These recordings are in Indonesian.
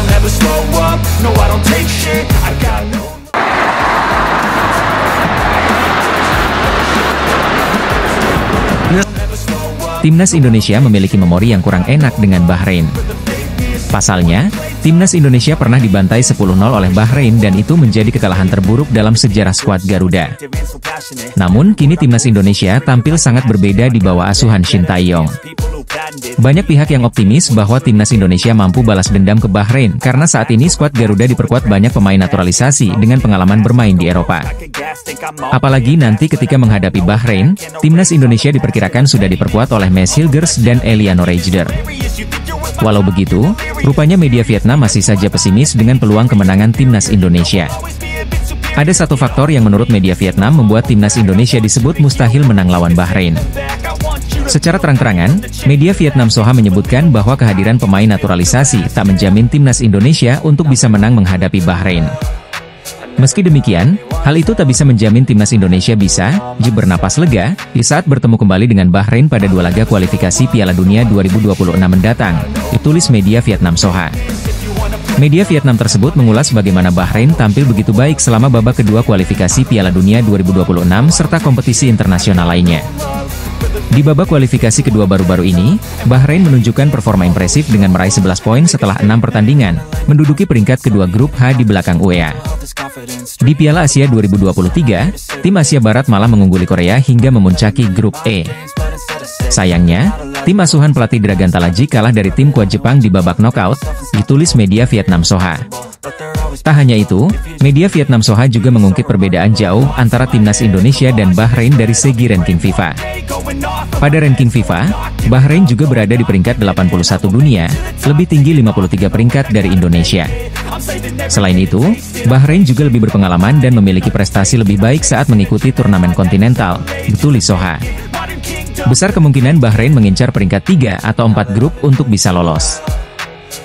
don't ever slow up, no I don't take shit, I got no. Timnas Indonesia memiliki memori yang kurang enak dengan Bahrain. Pasalnya, Timnas Indonesia pernah dibantai 10-0 oleh Bahrain dan itu menjadi kekalahan terburuk dalam sejarah skuad Garuda. Namun, kini Timnas Indonesia tampil sangat berbeda di bawah asuhan Shin Tae-yong. Banyak pihak yang optimis bahwa Timnas Indonesia mampu balas dendam ke Bahrain karena saat ini skuad Garuda diperkuat banyak pemain naturalisasi dengan pengalaman bermain di Eropa. Apalagi nanti ketika menghadapi Bahrain, Timnas Indonesia diperkirakan sudah diperkuat oleh Maes Hilgers dan Eliano Reijder. Walau begitu, rupanya media Vietnam masih saja pesimis dengan peluang kemenangan Timnas Indonesia. Ada satu faktor yang menurut media Vietnam membuat Timnas Indonesia disebut mustahil menang lawan Bahrain. Secara terang-terangan, media Vietnam Soha menyebutkan bahwa kehadiran pemain naturalisasi tak menjamin Timnas Indonesia untuk bisa menang menghadapi Bahrain. Meski demikian, hal itu tak bisa menjamin Timnas Indonesia bisa bernapas lega di saat bertemu kembali dengan Bahrain pada 2 laga kualifikasi Piala Dunia 2026 mendatang, ditulis media Vietnam Soha. Media Vietnam tersebut mengulas bagaimana Bahrain tampil begitu baik selama babak kedua kualifikasi Piala Dunia 2026 serta kompetisi internasional lainnya. Di babak kualifikasi kedua baru-baru ini, Bahrain menunjukkan performa impresif dengan meraih 11 poin setelah 6 pertandingan, menduduki peringkat kedua grup H di belakang UEA. Di Piala Asia 2023, tim Asia Barat malah mengungguli Korea hingga memuncaki grup E. Sayangnya, tim asuhan pelatih Dragan Talajik kalah dari tim kuat Jepang di babak knockout, ditulis media Vietnam Soha. Tak hanya itu, media Vietnam Soha juga mengungkit perbedaan jauh antara Timnas Indonesia dan Bahrain dari segi ranking FIFA. Pada ranking FIFA, Bahrain juga berada di peringkat 81 dunia, lebih tinggi 53 peringkat dari Indonesia. Selain itu, Bahrain juga lebih berpengalaman dan memiliki prestasi lebih baik saat mengikuti turnamen kontinental, ditulis Soha. Besar kemungkinan Bahrain mengincar peringkat 3 atau 4 grup untuk bisa lolos.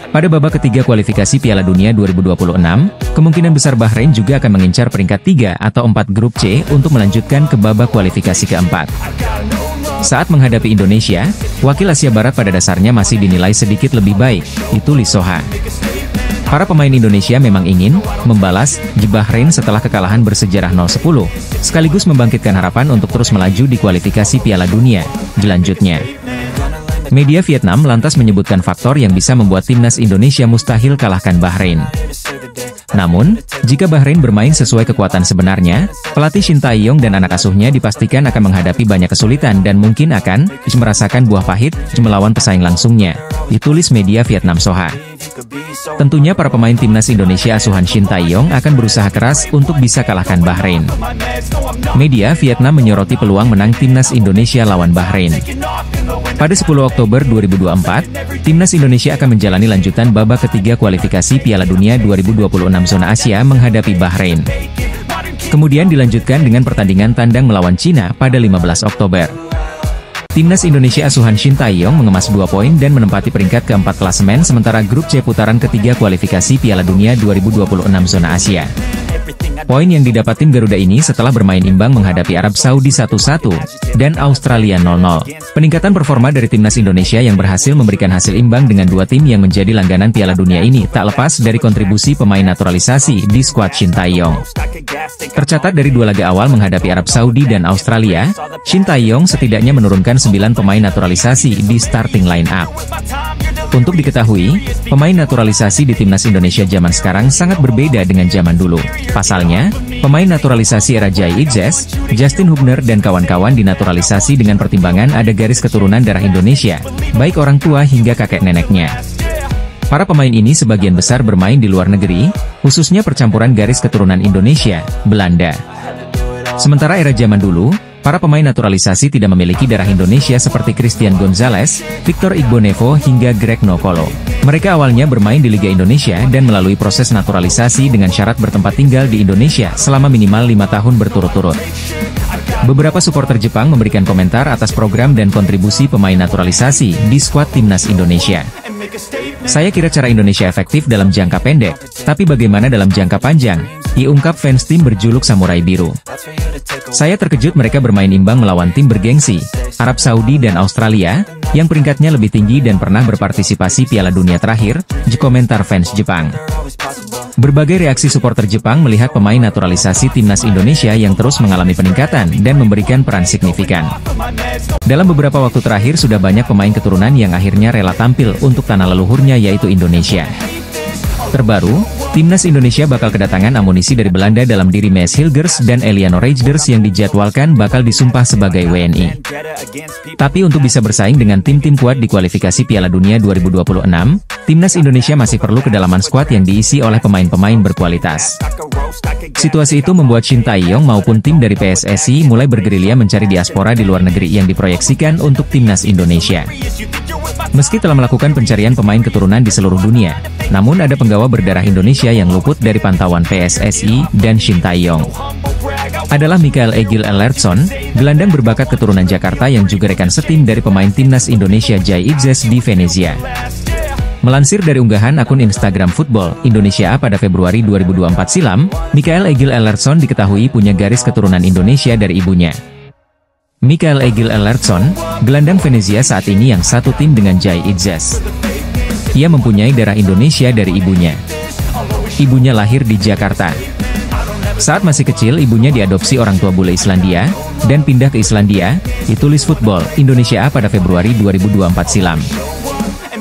Pada babak ketiga kualifikasi Piala Dunia 2026, kemungkinan besar Bahrain juga akan mengincar peringkat 3 atau 4 grup C untuk melanjutkan ke babak kualifikasi keempat. Saat menghadapi Indonesia, wakil Asia Barat pada dasarnya masih dinilai sedikit lebih baik, ditulis Soha. Para pemain Indonesia memang ingin membalas Bahrain setelah kekalahan bersejarah 0-10, sekaligus membangkitkan harapan untuk terus melaju di kualifikasi Piala Dunia selanjutnya. Media Vietnam lantas menyebutkan faktor yang bisa membuat Timnas Indonesia mustahil kalahkan Bahrain. Namun, jika Bahrain bermain sesuai kekuatan sebenarnya, pelatih Shin Tae-yong dan anak asuhnya dipastikan akan menghadapi banyak kesulitan dan mungkin akan merasakan buah pahit melawan pesaing langsungnya, ditulis media Vietnam Soha. Tentunya para pemain Timnas Indonesia asuhan Shin Tae-yong akan berusaha keras untuk bisa kalahkan Bahrain. Media Vietnam menyoroti peluang menang Timnas Indonesia lawan Bahrain. Pada 10 Oktober 2024, Timnas Indonesia akan menjalani lanjutan babak ketiga kualifikasi Piala Dunia 2026 zona Asia menghadapi Bahrain. Kemudian dilanjutkan dengan pertandingan tandang melawan Cina pada 15 Oktober. Timnas Indonesia asuhan Shin Tae-yong mengemas 2 poin dan menempati peringkat keempat klasemen sementara grup C putaran ketiga kualifikasi Piala Dunia 2026 zona Asia. Poin yang didapat tim Garuda ini setelah bermain imbang menghadapi Arab Saudi 1-1 dan Australia 0-0. Peningkatan performa dari Timnas Indonesia yang berhasil memberikan hasil imbang dengan 2 tim yang menjadi langganan Piala Dunia ini tak lepas dari kontribusi pemain naturalisasi di skuad Shin Tae-yong. Tercatat dari 2 laga awal menghadapi Arab Saudi dan Australia, Shin Tae-yong setidaknya menurunkan 9 pemain naturalisasi di starting line-up. Untuk diketahui, pemain naturalisasi di Timnas Indonesia zaman sekarang sangat berbeda dengan zaman dulu. Pasalnya, pemain naturalisasi era Jai Itzes, Justin Hubner dan kawan-kawan dinaturalisasi dengan pertimbangan ada garis keturunan darah Indonesia, baik orang tua hingga kakek neneknya. Para pemain ini sebagian besar bermain di luar negeri, khususnya percampuran garis keturunan Indonesia, Belanda. Sementara era zaman dulu, para pemain naturalisasi tidak memiliki darah Indonesia seperti Christian Gonzalez, Victor Igbonevo hingga Greg Nokolo. Mereka awalnya bermain di Liga Indonesia dan melalui proses naturalisasi dengan syarat bertempat tinggal di Indonesia selama minimal 5 tahun berturut-turut. Beberapa supporter Jepang memberikan komentar atas program dan kontribusi pemain naturalisasi di skuad Timnas Indonesia. Saya kira cara Indonesia efektif dalam jangka pendek, tapi bagaimana dalam jangka panjang? Diungkap fans tim berjuluk Samurai Biru. Saya terkejut mereka bermain imbang melawan tim bergengsi, Arab Saudi dan Australia, yang peringkatnya lebih tinggi dan pernah berpartisipasi Piala Dunia terakhir, komentar fans Jepang. Berbagai reaksi supporter Jepang melihat pemain naturalisasi timnas Indonesia yang terus mengalami peningkatan dan memberikan peran signifikan. Dalam beberapa waktu terakhir sudah banyak pemain keturunan yang akhirnya rela tampil untuk tanah leluhurnya yaitu Indonesia. Terbaru, timnas Indonesia bakal kedatangan amunisi dari Belanda dalam diri Maes Hilgers dan Eliano Reijnders yang dijadwalkan bakal disumpah sebagai WNI. Tapi untuk bisa bersaing dengan tim-tim kuat di kualifikasi Piala Dunia 2026, timnas Indonesia masih perlu kedalaman skuad yang diisi oleh pemain-pemain berkualitas. Situasi itu membuat Shin Tae-yong maupun tim dari PSSI mulai bergerilya mencari diaspora di luar negeri yang diproyeksikan untuk timnas Indonesia. Meski telah melakukan pencarian pemain keturunan di seluruh dunia, namun ada penggawa berdarah Indonesia yang luput dari pantauan PSSI dan Shin Tae-yong. Adalah Mikael Egil Ellertsson, gelandang berbakat keturunan Jakarta yang juga rekan setim dari pemain timnas Indonesia Jai Idzes di Venezia. Melansir dari unggahan akun Instagram Football Indonesia pada Februari 2024 silam, Mikael Egil Ellertsson diketahui punya garis keturunan Indonesia dari ibunya. Mikael Egil Ellertsson, gelandang Venezia saat ini yang satu tim dengan Jai Idzes. Ia mempunyai darah Indonesia dari ibunya. Ibunya lahir di Jakarta. Saat masih kecil ibunya diadopsi orang tua bule Islandia, dan pindah ke Islandia, ditulis Football Indonesia pada Februari 2024 silam.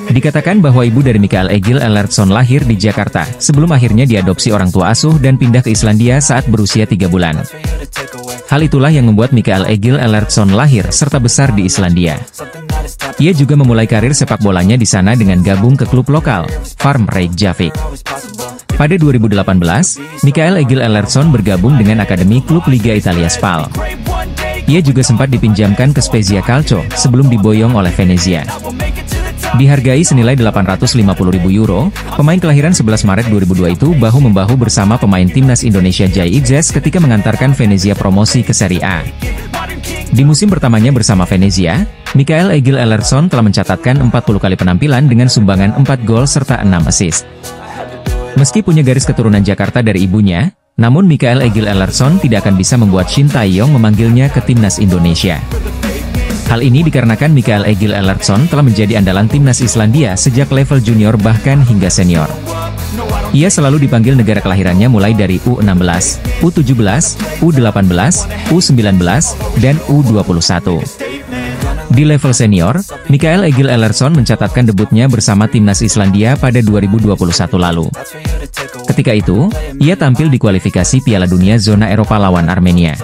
Dikatakan bahwa ibu dari Mikael Egil Ellertsson lahir di Jakarta, sebelum akhirnya diadopsi orang tua asuh dan pindah ke Islandia saat berusia 3 bulan. Hal itulah yang membuat Mikael Egil Ellertsson lahir serta besar di Islandia. Ia juga memulai karir sepak bolanya di sana dengan gabung ke klub lokal, Farm Reykjavik. Pada 2018, Mikael Egil Ellertsson bergabung dengan akademi klub Liga Italia Spal. Ia juga sempat dipinjamkan ke Spezia Calcio sebelum diboyong oleh Venezia. Dihargai senilai 850.000 euro, pemain kelahiran 11 Maret 2002 itu bahu-membahu bersama pemain timnas Indonesia Jai Idzes ketika mengantarkan Venezia promosi ke Serie A. Di musim pertamanya bersama Venezia, Mikael Egil Ellertsson telah mencatatkan 40 kali penampilan dengan sumbangan 4 gol serta 6 assist. Meski punya garis keturunan Jakarta dari ibunya, namun Mikael Egil Ellertsson tidak akan bisa membuat Shin Tae-yong memanggilnya ke timnas Indonesia. Hal ini dikarenakan Mikael Egil Ellertsson telah menjadi andalan timnas Islandia sejak level junior bahkan hingga senior. Ia selalu dipanggil negara kelahirannya mulai dari U16, U17, U18, U19, dan U21. Di level senior, Mikael Egil Ellertsson mencatatkan debutnya bersama timnas Islandia pada 2021 lalu. Ketika itu, ia tampil di kualifikasi Piala Dunia zona Eropa lawan Armenia.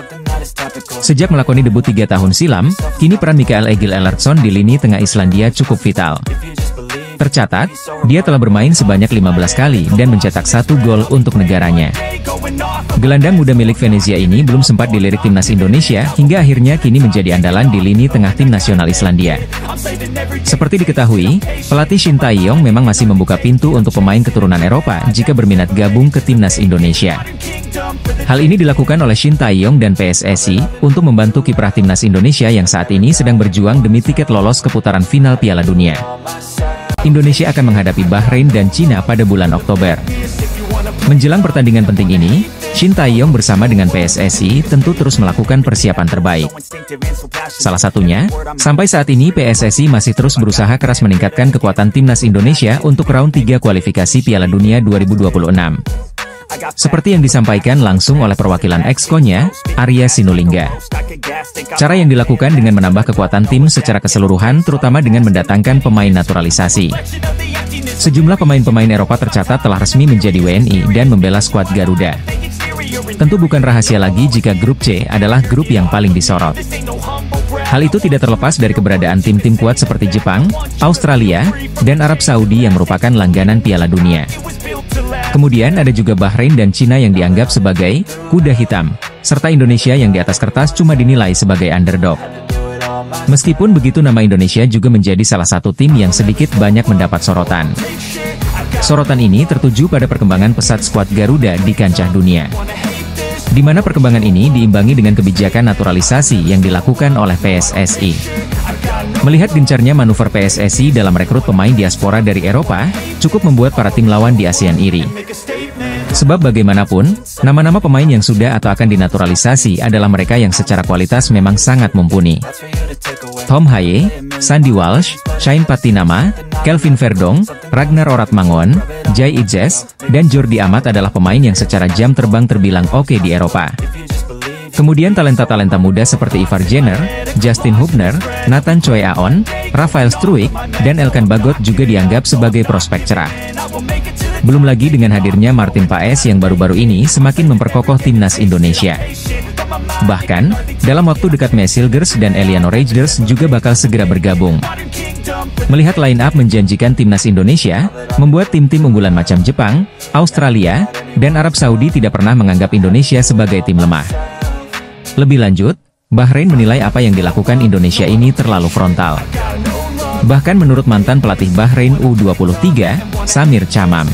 Sejak melakoni debut 3 tahun silam, kini peran Mikael Egil Ellertsson di lini tengah Islandia cukup vital. Tercatat, dia telah bermain sebanyak 15 kali dan mencetak 1 gol untuk negaranya. Gelandang muda milik Venezia ini belum sempat dilirik timnas Indonesia hingga akhirnya kini menjadi andalan di lini tengah tim nasional Islandia. Seperti diketahui, pelatih Shin Tae-yong memang masih membuka pintu untuk pemain keturunan Eropa jika berminat gabung ke timnas Indonesia. Hal ini dilakukan oleh Shin Tae-yong dan PSSI untuk membantu kiprah timnas Indonesia yang saat ini sedang berjuang demi tiket lolos ke putaran final Piala Dunia. Indonesia akan menghadapi Bahrain dan Cina pada bulan Oktober. Menjelang pertandingan penting ini, Shin Tae-yong bersama dengan PSSI tentu terus melakukan persiapan terbaik. Salah satunya, sampai saat ini PSSI masih terus berusaha keras meningkatkan kekuatan timnas Indonesia untuk round 3 kualifikasi Piala Dunia 2026. Seperti yang disampaikan langsung oleh perwakilan exco-nya, Arya Sinulinga. Cara yang dilakukan dengan menambah kekuatan tim secara keseluruhan terutama dengan mendatangkan pemain naturalisasi. Sejumlah pemain-pemain Eropa tercatat telah resmi menjadi WNI dan membela skuad Garuda. Tentu bukan rahasia lagi jika grup C adalah grup yang paling disorot. Hal itu tidak terlepas dari keberadaan tim-tim kuat seperti Jepang, Australia, dan Arab Saudi yang merupakan langganan Piala Dunia. Kemudian ada juga Bahrain dan Cina yang dianggap sebagai kuda hitam, serta Indonesia yang di atas kertas cuma dinilai sebagai underdog. Meskipun begitu, nama Indonesia juga menjadi salah satu tim yang sedikit banyak mendapat sorotan. Sorotan ini tertuju pada perkembangan pesat skuad Garuda di kancah dunia, di mana perkembangan ini diimbangi dengan kebijakan naturalisasi yang dilakukan oleh PSSI. Melihat gencarnya manuver PSSI dalam rekrut pemain diaspora dari Eropa, cukup membuat para tim lawan di ASEAN iri. Sebab bagaimanapun, nama-nama pemain yang sudah atau akan dinaturalisasi adalah mereka yang secara kualitas memang sangat mumpuni. Tom Haye, Sandy Walsh, Shane Patinama, Kelvin Verdong, Ragnar Oratmangon, Jay Ijes, dan Jordi Amat adalah pemain yang secara jam terbang terbilang oke di Eropa. Kemudian talenta-talenta muda seperti Ivar Jenner, Justin Hubner, Nathan Choi Aon, Rafael Struijk, dan Elkan Bagot juga dianggap sebagai prospek cerah. Belum lagi dengan hadirnya Martin Paes yang baru-baru ini semakin memperkokoh timnas Indonesia. Bahkan, dalam waktu dekat Maes Hilgers dan Eliano Reijers juga bakal segera bergabung. Melihat line-up menjanjikan timnas Indonesia, membuat tim-tim unggulan macam Jepang, Australia, dan Arab Saudi tidak pernah menganggap Indonesia sebagai tim lemah. Lebih lanjut, Bahrain menilai apa yang dilakukan Indonesia ini terlalu frontal. Bahkan menurut mantan pelatih Bahrain U23, Samir Chamam,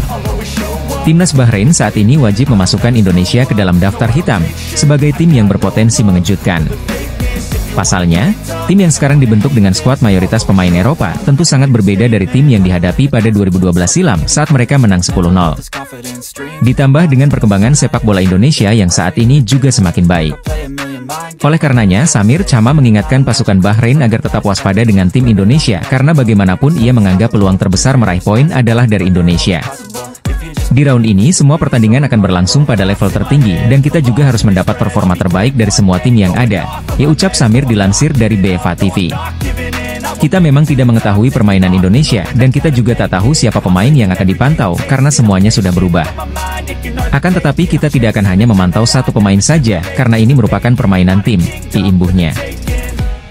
timnas Bahrain saat ini wajib memasukkan Indonesia ke dalam daftar hitam, sebagai tim yang berpotensi mengejutkan. Pasalnya, tim yang sekarang dibentuk dengan skuad mayoritas pemain Eropa tentu sangat berbeda dari tim yang dihadapi pada 2012 silam saat mereka menang 10-0. Ditambah dengan perkembangan sepak bola Indonesia yang saat ini juga semakin baik. Oleh karenanya, Samir Chamam mengingatkan pasukan Bahrain agar tetap waspada dengan tim Indonesia karena bagaimanapun ia menganggap peluang terbesar meraih poin adalah dari Indonesia. Di round ini semua pertandingan akan berlangsung pada level tertinggi dan kita juga harus mendapat performa terbaik dari semua tim yang ada, ya ucap Samir dilansir dari BFA TV. Kita memang tidak mengetahui permainan Indonesia dan kita juga tak tahu siapa pemain yang akan dipantau karena semuanya sudah berubah. Akan tetapi kita tidak akan hanya memantau satu pemain saja karena ini merupakan permainan tim, diimbuhnya.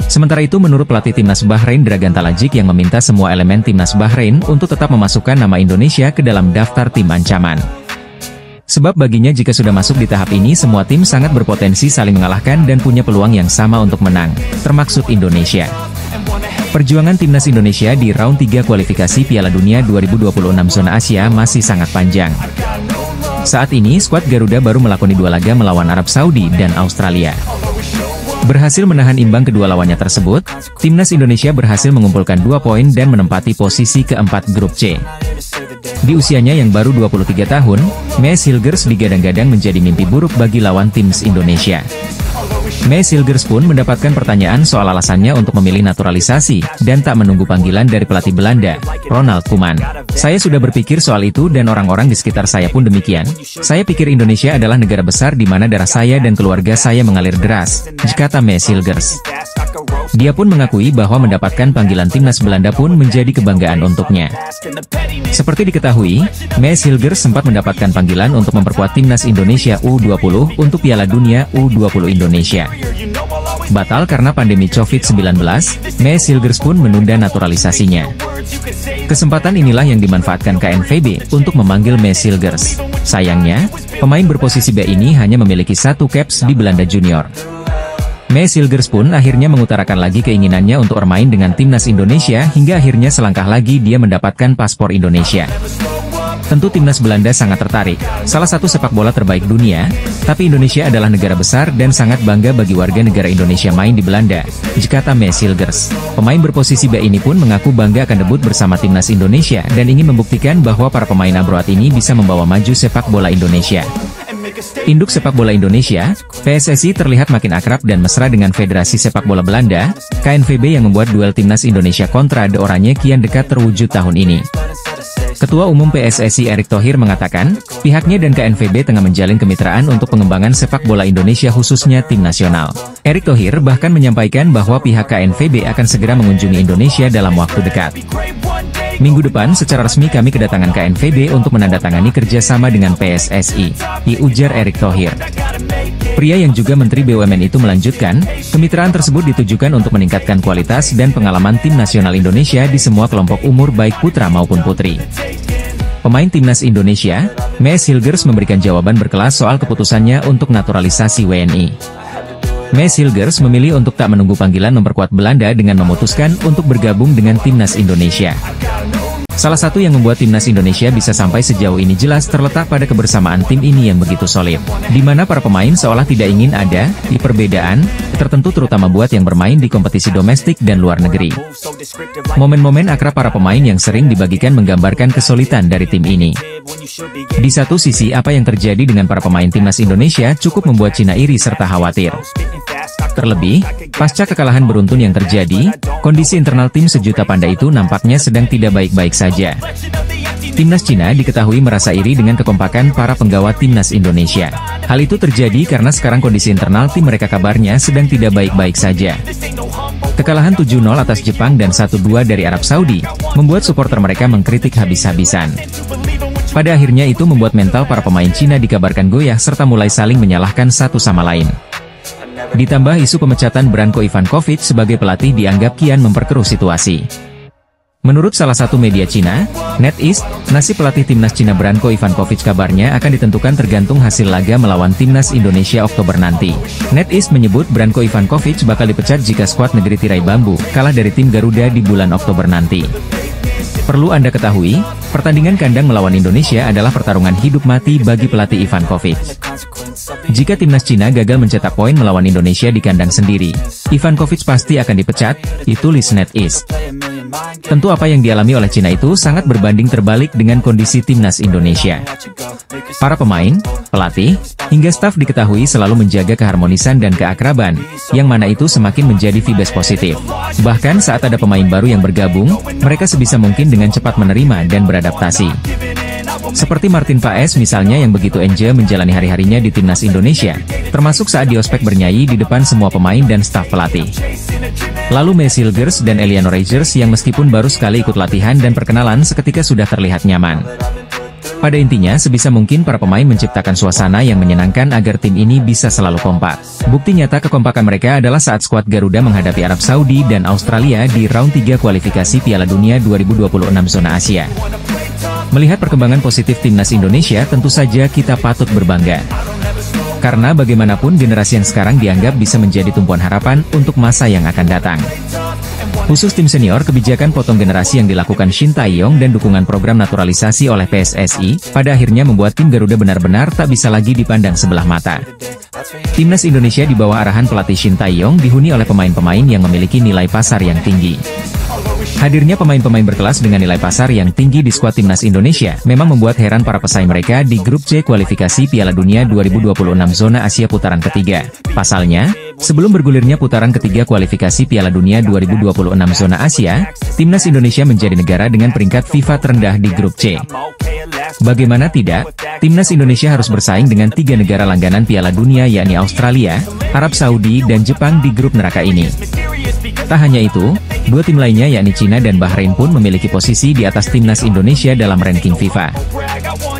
Sementara itu menurut pelatih timnas Bahrain Dragan Talajik yang meminta semua elemen timnas Bahrain untuk tetap memasukkan nama Indonesia ke dalam daftar tim ancaman. Sebab baginya jika sudah masuk di tahap ini semua tim sangat berpotensi saling mengalahkan dan punya peluang yang sama untuk menang, termaksud Indonesia. Perjuangan timnas Indonesia di round 3 kualifikasi Piala Dunia 2026 zona Asia masih sangat panjang. Saat ini skuad Garuda baru melakoni 2 laga melawan Arab Saudi dan Australia. Berhasil menahan imbang kedua lawannya tersebut, timnas Indonesia berhasil mengumpulkan 2 poin dan menempati posisi keempat grup C. Di usianya yang baru 23 tahun, Maes Hilgers digadang-gadang menjadi mimpi buruk bagi lawan timnas Indonesia. Maes Hilgers pun mendapatkan pertanyaan soal alasannya untuk memilih naturalisasi, dan tak menunggu panggilan dari pelatih Belanda, Ronald Koeman. Saya sudah berpikir soal itu dan orang-orang di sekitar saya pun demikian. Saya pikir Indonesia adalah negara besar di mana darah saya dan keluarga saya mengalir deras, kata Maes Hilgers. Dia pun mengakui bahwa mendapatkan panggilan timnas Belanda pun menjadi kebanggaan untuknya. Seperti diketahui, Maes Hilgers sempat mendapatkan panggilan untuk memperkuat timnas Indonesia U20 untuk Piala Dunia U20 Indonesia. Batal karena pandemi COVID-19, Maes Hilgers pun menunda naturalisasinya. Kesempatan inilah yang dimanfaatkan KNVB untuk memanggil Maes Hilgers. Sayangnya, pemain berposisi B ini hanya memiliki 1 caps di Belanda Junior. Maes Hilgers pun akhirnya mengutarakan lagi keinginannya untuk bermain dengan timnas Indonesia hingga akhirnya selangkah lagi dia mendapatkan paspor Indonesia. Tentu timnas Belanda sangat tertarik, salah satu sepak bola terbaik dunia, tapi Indonesia adalah negara besar dan sangat bangga bagi warga negara Indonesia main di Belanda, kata Maes Hilgers. Pemain berposisi B ini pun mengaku bangga akan debut bersama timnas Indonesia dan ingin membuktikan bahwa para pemain abroad ini bisa membawa maju sepak bola Indonesia. Induk sepak bola Indonesia, PSSI terlihat makin akrab dan mesra dengan Federasi Sepak Bola Belanda, KNVB yang membuat duel timnas Indonesia kontra De Oranje kian dekat terwujud tahun ini. Ketua Umum PSSI Erick Thohir mengatakan, pihaknya dan KNVB tengah menjalin kemitraan untuk pengembangan sepak bola Indonesia khususnya tim nasional. Erick Thohir bahkan menyampaikan bahwa pihak KNVB akan segera mengunjungi Indonesia dalam waktu dekat. Minggu depan secara resmi kami kedatangan KNVB untuk menandatangani kerjasama dengan PSSI, ujar Erick Thohir. Pria yang juga Menteri BUMN itu melanjutkan, kemitraan tersebut ditujukan untuk meningkatkan kualitas dan pengalaman tim nasional Indonesia di semua kelompok umur baik putra maupun putri. Pemain timnas Indonesia, Maes Hilgers memberikan jawaban berkelas soal keputusannya untuk naturalisasi WNI. Maes Hilgers memilih untuk tak menunggu panggilan memperkuat Belanda dengan memutuskan untuk bergabung dengan timnas Indonesia. Salah satu yang membuat timnas Indonesia bisa sampai sejauh ini jelas terletak pada kebersamaan tim ini yang begitu solid, di mana para pemain seolah tidak ingin ada di perbedaan tertentu terutama buat yang bermain di kompetisi domestik dan luar negeri. Momen-momen akrab para pemain yang sering dibagikan menggambarkan kesulitan dari tim ini. Di satu sisi apa yang terjadi dengan para pemain timnas Indonesia cukup membuat Cina iri serta khawatir. Terlebih, pasca kekalahan beruntun yang terjadi, kondisi internal tim sejuta panda itu nampaknya sedang tidak baik-baik saja. Timnas Cina diketahui merasa iri dengan kekompakan para penggawa timnas Indonesia. Hal itu terjadi karena sekarang kondisi internal tim mereka kabarnya sedang tidak baik-baik saja. Kekalahan 7-0 atas Jepang dan 1-2 dari Arab Saudi, membuat supporter mereka mengkritik habis-habisan. Pada akhirnya itu membuat mental para pemain Cina dikabarkan goyah serta mulai saling menyalahkan satu sama lain. Ditambah isu pemecatan Branko Ivankovic sebagai pelatih dianggap kian memperkeruh situasi. Menurut salah satu media Cina, NetEase, nasib pelatih timnas Cina Branko Ivankovic kabarnya akan ditentukan tergantung hasil laga melawan timnas Indonesia Oktober nanti. NetEase menyebut Branko Ivankovic bakal dipecat jika skuad negeri tirai bambu kalah dari tim Garuda di bulan Oktober nanti. Perlu Anda ketahui, pertandingan kandang melawan Indonesia adalah pertarungan hidup mati bagi pelatih Ivankovic. Jika timnas Cina gagal mencetak poin melawan Indonesia di kandang sendiri, Ivankovic pasti akan dipecat, ditulis NetEase. Tentu apa yang dialami oleh Cina itu sangat berbanding terbalik dengan kondisi timnas Indonesia. Para pemain, pelatih, hingga staf diketahui selalu menjaga keharmonisan dan keakraban, yang mana itu semakin menjadi vibes positif. Bahkan saat ada pemain baru yang bergabung, mereka sebisa mungkin dengan cepat menerima dan beradaptasi. Seperti Martin Paes misalnya yang begitu enjoy menjalani hari-harinya di timnas Indonesia, termasuk saat di ospek bernyanyi di depan semua pemain dan staf pelatih. Lalu Messi Hilgers dan Eliano Rogers yang meskipun baru sekali ikut latihan dan perkenalan seketika sudah terlihat nyaman. Pada intinya sebisa mungkin para pemain menciptakan suasana yang menyenangkan agar tim ini bisa selalu kompak. Bukti nyata kekompakan mereka adalah saat skuad Garuda menghadapi Arab Saudi dan Australia di round 3 kualifikasi Piala Dunia 2026 zona Asia. Melihat perkembangan positif timnas Indonesia tentu saja kita patut berbangga. Karena bagaimanapun generasi yang sekarang dianggap bisa menjadi tumpuan harapan untuk masa yang akan datang. Khusus tim senior, kebijakan potong generasi yang dilakukan Shin Tae-yong dan dukungan program naturalisasi oleh PSSI, pada akhirnya membuat tim Garuda benar-benar tak bisa lagi dipandang sebelah mata. Timnas Indonesia di bawah arahan pelatih Shin Tae-yong dihuni oleh pemain-pemain yang memiliki nilai pasar yang tinggi. Hadirnya pemain-pemain berkelas dengan nilai pasar yang tinggi di skuad timnas Indonesia memang membuat heran para pesaing mereka di grup C kualifikasi Piala Dunia 2026 zona Asia putaran ketiga. Pasalnya, sebelum bergulirnya putaran ketiga kualifikasi Piala Dunia 2026 zona Asia, timnas Indonesia menjadi negara dengan peringkat FIFA terendah di grup C. Bagaimana tidak, timnas Indonesia harus bersaing dengan 3 negara langganan Piala Dunia yakni Australia, Arab Saudi dan Jepang di grup neraka ini. Tak hanya itu, 2 tim lainnya yakni Cina dan Bahrain pun memiliki posisi di atas timnas Indonesia dalam ranking FIFA.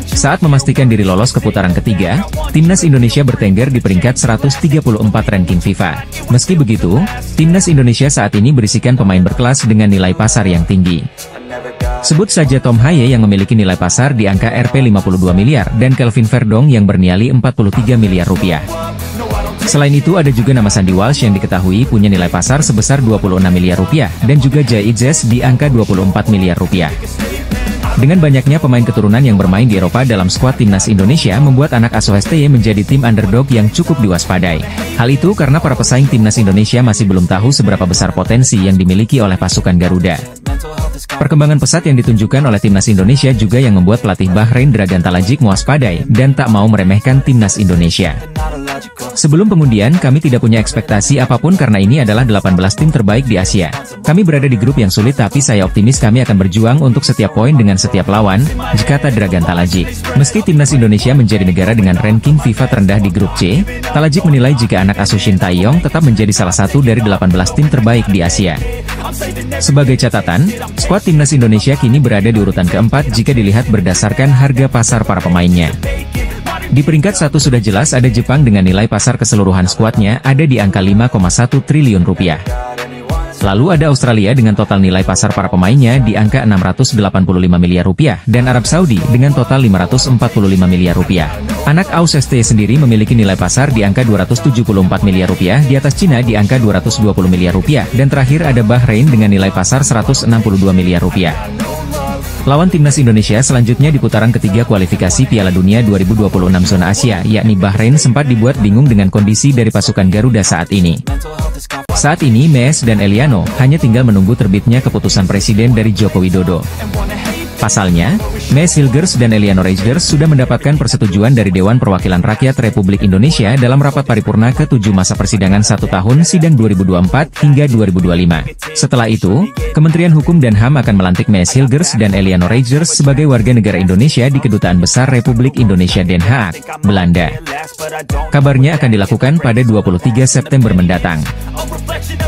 Saat memastikan diri lolos ke putaran ketiga, timnas Indonesia bertengger di peringkat 134 ranking FIFA. Meski begitu, timnas Indonesia saat ini berisikan pemain berkelas dengan nilai pasar yang tinggi. Sebut saja Tom Haye yang memiliki nilai pasar di angka Rp 52 miliar dan Kelvin Verdong yang bernyali 43 miliar rupiah. Selain itu ada juga nama Sandy Walsh yang diketahui punya nilai pasar sebesar 26 miliar rupiah dan juga Jay Itzes di angka 24 miliar rupiah. Dengan banyaknya pemain keturunan yang bermain di Eropa dalam skuad timnas Indonesia membuat anak asuh STY menjadi tim underdog yang cukup diwaspadai. Hal itu karena para pesaing timnas Indonesia masih belum tahu seberapa besar potensi yang dimiliki oleh pasukan Garuda. Perkembangan pesat yang ditunjukkan oleh timnas Indonesia juga yang membuat pelatih Bahrain Dragan Talajik mewaspadai dan tak mau meremehkan timnas Indonesia. Sebelum pengundian kami tidak punya ekspektasi apapun karena ini adalah 18 tim terbaik di Asia. Kami berada di grup yang sulit tapi saya optimis kami akan berjuang untuk setiap poin dengan setiap lawan, kata Dragan Talajik. Meski timnas Indonesia menjadi negara dengan ranking FIFA terendah di grup C, Talajik menilai jika anak asuh Shin Tae-yong tetap menjadi salah satu dari 18 tim terbaik di Asia. Sebagai catatan, skuad timnas Indonesia kini berada di urutan keempat jika dilihat berdasarkan harga pasar para pemainnya. Di peringkat 1 sudah jelas ada Jepang dengan nilai pasar keseluruhan skuadnya ada di angka 5,1 triliun rupiah. Lalu ada Australia dengan total nilai pasar para pemainnya di angka 685 miliar rupiah dan Arab Saudi dengan total 545 miliar rupiah. Anak AUS ST sendiri memiliki nilai pasar di angka 274 miliar rupiah, di atas Cina di angka 220 miliar rupiah dan terakhir ada Bahrain dengan nilai pasar 162 miliar rupiah. Lawan timnas Indonesia selanjutnya di putaran ketiga kualifikasi Piala Dunia 2026 zona Asia yakni Bahrain sempat dibuat bingung dengan kondisi dari pasukan Garuda saat ini. Saat ini Mes dan Eliano hanya tinggal menunggu terbitnya keputusan presiden dari Joko Widodo. Pasalnya, Mes Hilgers dan Eleanor Reigers sudah mendapatkan persetujuan dari Dewan Perwakilan Rakyat Republik Indonesia dalam rapat paripurna ke-7 masa persidangan 1 tahun sidang 2024 hingga 2025. Setelah itu, Kementerian Hukum dan HAM akan melantik Mes Hilgers dan Eleanor Reigers sebagai warga negara Indonesia di Kedutaan Besar Republik Indonesia Den Haag, Belanda. Kabarnya akan dilakukan pada 23 September mendatang.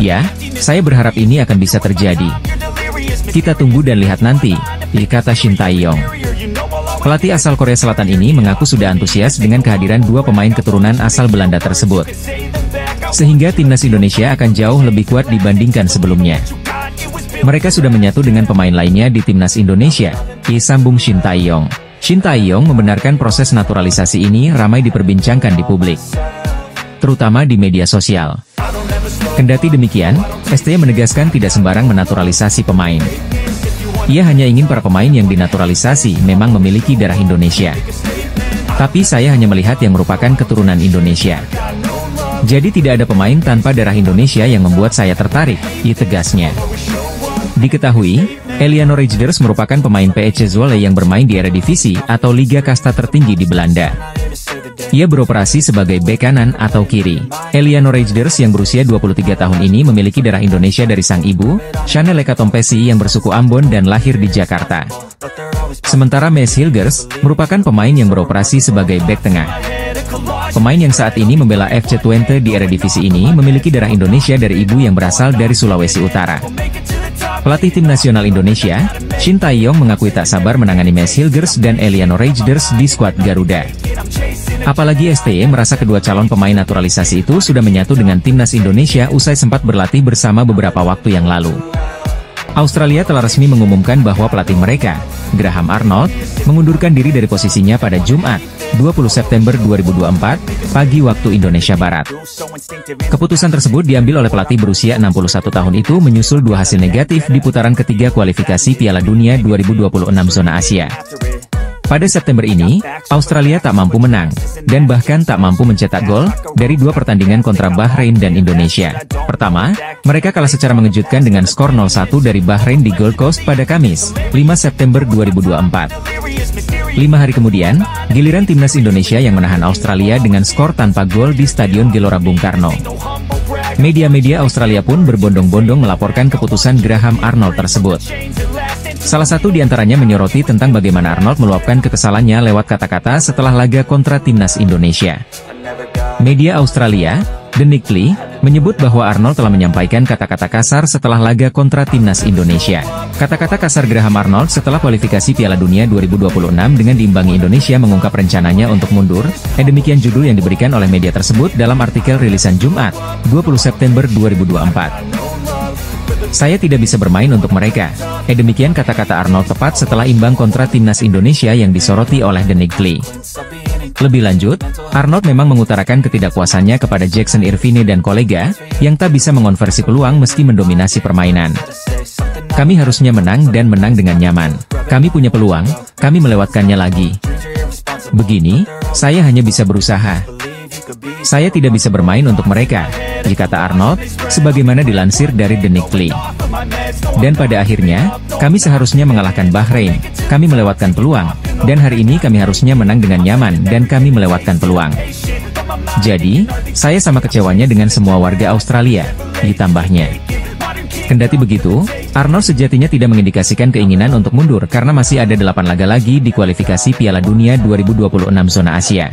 Ya, saya berharap ini akan bisa terjadi. Kita tunggu dan lihat nanti, kata Shin Tae-yong. Pelatih asal Korea Selatan ini mengaku sudah antusias dengan kehadiran 2 pemain keturunan asal Belanda tersebut. Sehingga timnas Indonesia akan jauh lebih kuat dibandingkan sebelumnya. Mereka sudah menyatu dengan pemain lainnya di timnas Indonesia, sambung Shin Tae-yong. Shin Tae-yong membenarkan proses naturalisasi ini ramai diperbincangkan di publik, terutama di media sosial. Kendati demikian, STY menegaskan tidak sembarang menaturalisasi pemain. Ia hanya ingin para pemain yang dinaturalisasi memang memiliki darah Indonesia. Tapi saya hanya melihat yang merupakan keturunan Indonesia. Jadi tidak ada pemain tanpa darah Indonesia yang membuat saya tertarik, tegasnya. Diketahui, Eleanor Reigers merupakan pemain PEC Zwolle yang bermain di Eredivisie atau Liga Kasta tertinggi di Belanda. Ia beroperasi sebagai bek kanan atau kiri. Eleanor Reigers yang berusia 23 tahun ini memiliki darah Indonesia dari sang ibu, Chanel Ekatompesi yang bersuku Ambon dan lahir di Jakarta. Sementara Mes Hilgers merupakan pemain yang beroperasi sebagai bek tengah. Pemain yang saat ini membela FC Twente di Eredivisie ini memiliki darah Indonesia dari ibu yang berasal dari Sulawesi Utara. Pelatih tim nasional Indonesia, Shin Tae-yong mengakui tak sabar menangani Mes Hilgers dan Eleanor Reigers di skuad Garuda. Apalagi STY merasa kedua calon pemain naturalisasi itu sudah menyatu dengan timnas Indonesia usai sempat berlatih bersama beberapa waktu yang lalu. Australia telah resmi mengumumkan bahwa pelatih mereka, Graham Arnold, mengundurkan diri dari posisinya pada Jumat, 20 September 2024, pagi waktu Indonesia Barat. Keputusan tersebut diambil oleh pelatih berusia 61 tahun itu menyusul 2 hasil negatif di putaran ketiga kualifikasi Piala Dunia 2026 zona Asia. Pada September ini, Australia tak mampu menang, dan bahkan tak mampu mencetak gol, dari 2 pertandingan kontra Bahrain dan Indonesia. Pertama, mereka kalah secara mengejutkan dengan skor 0-1 dari Bahrain di Gold Coast pada Kamis, 5 September 2024. 5 hari kemudian, giliran timnas Indonesia yang menahan Australia dengan skor tanpa gol di Stadion Gelora Bung Karno. Media-media Australia pun berbondong-bondong melaporkan keputusan Graham Arnold tersebut. Salah satu diantaranya menyoroti tentang bagaimana Arnold meluapkan kekesalannya lewat kata-kata setelah laga kontra timnas Indonesia. Media Australia, The Nickly, menyebut bahwa Arnold telah menyampaikan kata-kata kasar setelah laga kontra timnas Indonesia. Kata-kata kasar Graham Arnold setelah kualifikasi Piala Dunia 2026 dengan diimbangi Indonesia mengungkap rencananya untuk mundur, demikian judul yang diberikan oleh media tersebut dalam artikel rilisan Jumat, 20 September 2024. Saya tidak bisa bermain untuk mereka. Demikian kata-kata Arnold tepat setelah imbang kontra timnas Indonesia yang disoroti oleh The Nickly. Lebih lanjut, Arnold memang mengutarakan ketidakpuasannya kepada Jackson Irvine dan kolega, yang tak bisa mengonversi peluang meski mendominasi permainan. Kami harusnya menang dan menang dengan nyaman. Kami punya peluang, kami melewatkannya lagi. Begini, saya hanya bisa berusaha. Saya tidak bisa bermain untuk mereka, kata Arnold, sebagaimana dilansir dari The Nickly. Dan pada akhirnya, kami seharusnya mengalahkan Bahrain, kami melewatkan peluang, dan hari ini kami harusnya menang dengan nyaman dan kami melewatkan peluang. Jadi, saya sama kecewanya dengan semua warga Australia, ditambahnya. Kendati begitu, Arnold sejatinya tidak mengindikasikan keinginan untuk mundur karena masih ada 8 laga lagi di kualifikasi Piala Dunia 2026 zona Asia.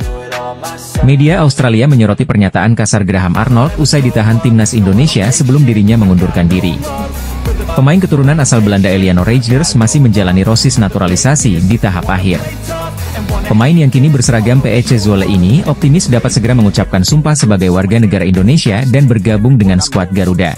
Media Australia menyoroti pernyataan kasar Graham Arnold usai ditahan timnas Indonesia sebelum dirinya mengundurkan diri. Pemain keturunan asal Belanda Eleanor Reigers masih menjalani proses naturalisasi di tahap akhir. Pemain yang kini berseragam PEC Zwolle ini optimis dapat segera mengucapkan sumpah sebagai warga negara Indonesia dan bergabung dengan skuad Garuda.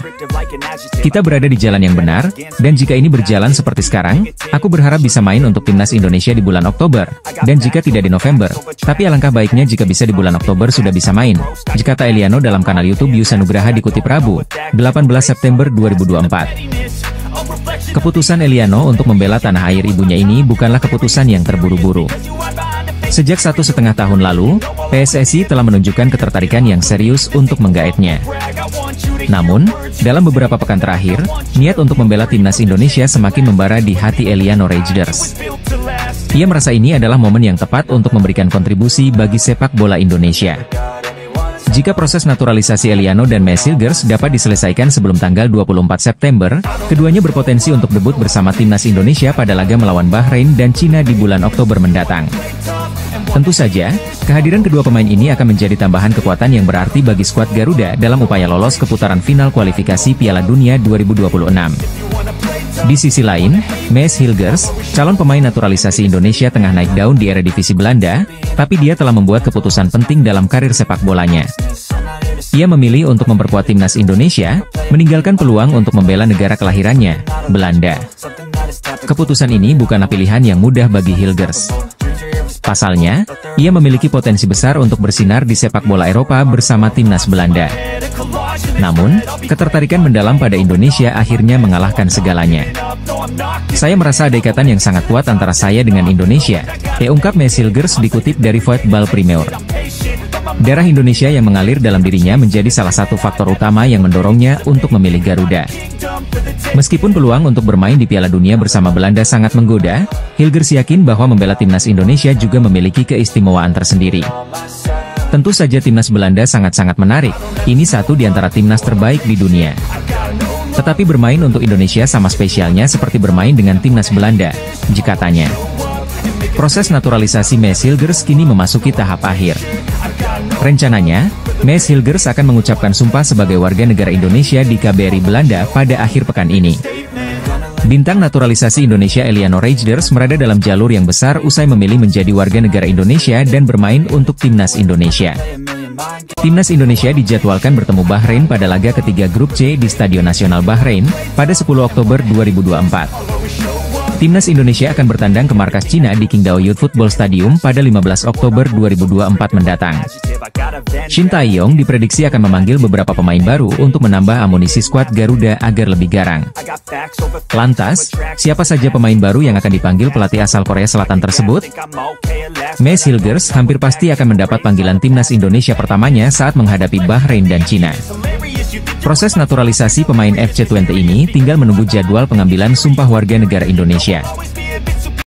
Kita berada di jalan yang benar, dan jika ini berjalan seperti sekarang, aku berharap bisa main untuk timnas Indonesia di bulan Oktober, dan jika tidak di November, tapi alangkah baiknya jika bisa di bulan Oktober sudah bisa main, kata Eliano dalam kanal YouTube Yusa Nugraha dikutip Rabu, 18 September 2024. Keputusan Eliano untuk membela tanah air ibunya ini bukanlah keputusan yang terburu-buru. Sejak 1,5 tahun lalu, PSSI telah menunjukkan ketertarikan yang serius untuk menggaetnya. Namun, dalam beberapa pekan terakhir, niat untuk membela timnas Indonesia semakin membara di hati Eliano Rejders. Ia merasa ini adalah momen yang tepat untuk memberikan kontribusi bagi sepak bola Indonesia. Jika proses naturalisasi Eliano dan Mes Hilgers dapat diselesaikan sebelum tanggal 24 September, keduanya berpotensi untuk debut bersama timnas Indonesia pada laga melawan Bahrain dan Cina di bulan Oktober mendatang. Tentu saja, kehadiran kedua pemain ini akan menjadi tambahan kekuatan yang berarti bagi skuad Garuda dalam upaya lolos ke putaran final kualifikasi Piala Dunia 2026. Di sisi lain, Mes Hilgers, calon pemain naturalisasi Indonesia tengah naik daun di Eredivisie Belanda, tapi dia telah membuat keputusan penting dalam karir sepak bolanya. Ia memilih untuk memperkuat timnas Indonesia, meninggalkan peluang untuk membela negara kelahirannya, Belanda. Keputusan ini bukanlah pilihan yang mudah bagi Hilgers. Pasalnya, ia memiliki potensi besar untuk bersinar di sepak bola Eropa bersama timnas Belanda. Namun, ketertarikan mendalam pada Indonesia akhirnya mengalahkan segalanya. Saya merasa ada ikatan yang sangat kuat antara saya dengan Indonesia, ungkap Mes Hilgers dikutip dari Voetbal Premier. Darah Indonesia yang mengalir dalam dirinya menjadi salah satu faktor utama yang mendorongnya untuk memilih Garuda. Meskipun peluang untuk bermain di Piala Dunia bersama Belanda sangat menggoda, Hilgers yakin bahwa membela timnas Indonesia juga memiliki keistimewaan tersendiri. Tentu saja timnas Belanda sangat-sangat menarik, ini satu di antara timnas terbaik di dunia. Tetapi bermain untuk Indonesia sama spesialnya seperti bermain dengan timnas Belanda, jika tanya. Proses naturalisasi Mes Hilgers kini memasuki tahap akhir. Rencananya, Mes Hilgers akan mengucapkan sumpah sebagai warga negara Indonesia di KBRI Belanda pada akhir pekan ini. Bintang naturalisasi Indonesia Eliano Rejders berada dalam jalur yang besar usai memilih menjadi warga negara Indonesia dan bermain untuk timnas Indonesia. Timnas Indonesia dijadwalkan bertemu Bahrain pada laga ketiga grup C di Stadion Nasional Bahrain pada 10 Oktober 2024. Timnas Indonesia akan bertandang ke markas Cina di Qingdao Youth Football Stadium pada 15 Oktober 2024 mendatang. Shin Tae-yong diprediksi akan memanggil beberapa pemain baru untuk menambah amunisi skuad Garuda agar lebih garang. Lantas, siapa saja pemain baru yang akan dipanggil pelatih asal Korea Selatan tersebut? Mes Hilgers hampir pasti akan mendapat panggilan timnas Indonesia pertamanya saat menghadapi Bahrain dan Cina. Proses naturalisasi pemain FC20 ini tinggal menunggu jadwal pengambilan sumpah warga negara Indonesia.